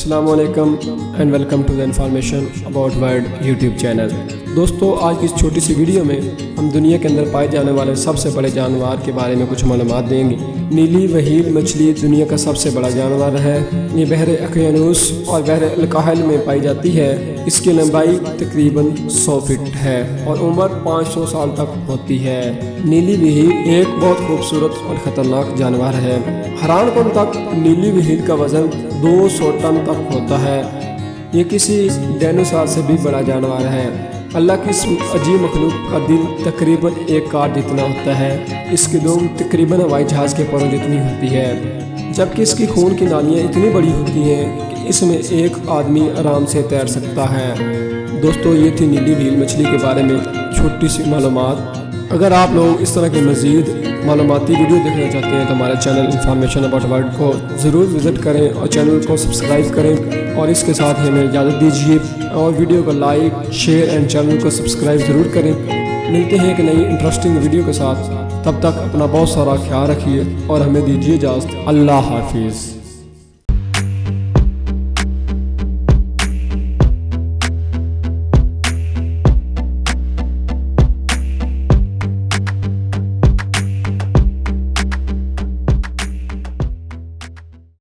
अस्सलाम वालेकुम and welcome to the information about world YouTube channel. दोस्तों, आज की इस छोटी सी वीडियो में हम दुनिया के अंदर पाए जाने वाले सबसे बड़े जानवर के बारे में कुछ मालूमात देंगे। नीली व्हेल मछली दुनिया का सबसे बड़ा जानवर है। ये बहरे ओकियानूस और बहरे अलकाहिल में पाई जाती है। इसकी लंबाई तकरीबन 100 फीट है और उम्र 500 साल तक होती है। नीली व्हेल एक बहुत खूबसूरत और ख़तरनाक जानवर है। हैरानकुन तक नीली व्हेल का वज़न 200 टन तक होता है। ये किसी डायनासोर से भी बड़ा जानवर है। अल्लाह की इस अजीब मखलूक का दिल तकरीबन एक कार जितना होता है। इसकी दुम तकरीबन हवाई जहाज़ के परों जितनी होती है, जबकि इसकी खून की नालियाँ इतनी बड़ी होती हैं कि इसमें एक आदमी आराम से तैर सकता है। दोस्तों, ये थी नीली व्हेल मछली के बारे में छोटी सी मालूमात। अगर आप लोग इस तरह की मज़ीद मालूमाती वीडियो देखना चाहते हैं तो हमारे चैनल इन्फॉर्मेशन अबाउट वर्ल्ड को ज़रूर विज़िट करें और चैनल को सब्सक्राइब करें और इसके साथ हमें इजाज़त दीजिए और वीडियो को लाइक शेयर एंड चैनल को सब्सक्राइब ज़रूर करें। मिलते हैं एक नई इंटरेस्टिंग वीडियो के साथ। तब तक अपना बहुत सारा ख्याल रखिए और हमें दीजिए इजाज़त। अल्लाह हाफिज़।